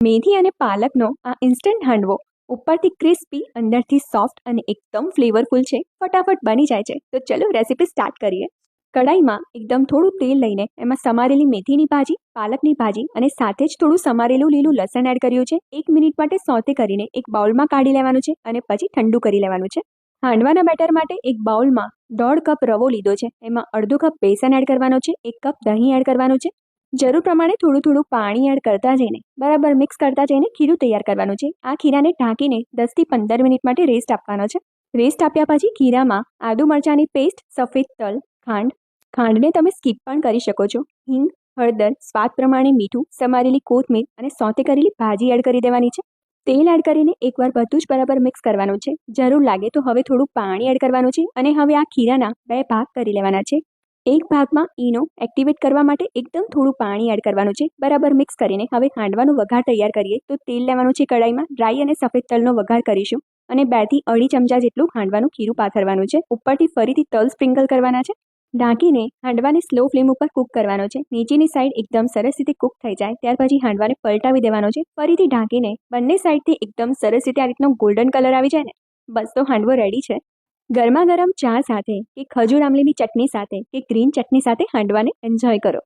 મેથી અને પાલકનો આ ઇન્સ્ટન્ટ હાંડવો ઉપરથી ક્રિસ્પી, અંદરથી સોફ્ટ અને એકદમ ફ્લેવરફુલ છે. ફટાફટ બની જાય છે. તો ચલો રેસીપી સ્ટાર્ટ કરીએ. કડાઈમાં એકદમ થોડું તેલ લઈને એમાં સમારેલી મેથીની ભાજી, પાલકની ભાજી અને સાથે જ થોડું સમારેલું લીલું લસણ એડ કર્યું છે. 1 મિનિટ માટે સોતે કરીને એક બાઉલમાં કાઢી લેવાનું છે અને પછી ઠંડુ કરી લેવાનું છે. હાંડવાના બેટર માટે એક બાઉલમાં 1.5 કપ રવો લીધો છે. એમાં અડધો કપ બેસન એડ કરવાનો છે, 1 કપ દહીં એડ કરવાનું છે. જરૂર પ્રમાણે થોડું થોડું પાણી એડ કરતા જઈને બરાબર મિક્સ કરતા જઈને ખીરું તૈયાર કરવાનું છે. આ ખીરાને ઢાંકીને 10 થી 15 મિનિટ માટે રેસ્ટ આપવાનો છે. રેસ્ટ આપ્યા પછી ખીરામાં આદુ મરચાંની પેસ્ટ, સફેદ તલ, ખાંડને તમે સ્કીપ પણ કરી શકો છો. હિંગ, હળદર, સ્વાદ પ્રમાણે મીઠું, સમારેલી કોથમીર અને સોતે કરેલી ભાજી એડ કરી દેવાની છે. તેલ એડ કરીને એકવાર બધું જ બરાબર મિક્સ કરવાનું છે. જરૂર લાગે તો હવે થોડું પાણી એડ કરવાનું છે અને હવે આ ખીરાના 2 ભાગ કરી લેવાના છે. એક ભાગમાં ઈનો એક્ટિવેટ કરવા માટે એકદમ થોડું પાણી એડ કરવાનું છે. બરાબર મિક્સ કરીને હવે હાંડવાનો વઘાર તૈયાર કરીએ. તો તેલ લેવાનું છે. કડાઈમાં ડ્રાય અને સફેદ તલનો વઘાર કરીશું અને 2 થી અઢી ચમચા જેટલું હાંડવાનું ખીરું પાથરવાનું છે. ઉપરથી ફરીથી તલ સ્પ્રિંકલ કરવાના છે. ઢાંકીને હાંડવાને સ્લો ફ્લેમ ઉપર કૂક કરવાનો છે. નીચેની સાઈડ એકદમ સરસ રીતે કૂક થઈ જાય ત્યાર પછી હાંડવાને પલટાવી દેવાનો છે. ફરીથી ઢાંકીને બંને સાઈડથી એકદમ સરસ રીતે આ રીતનો ગોલ્ડન કલર આવી જાય ને બસ તો હાંડવો રેડી છે. ગરમા ગરમ ચા સાથે કે ખજૂર આમલીની ચટણી સાથે કે ગ્રીન ચટણી સાથે હાંડવાને એન્જોય કરો.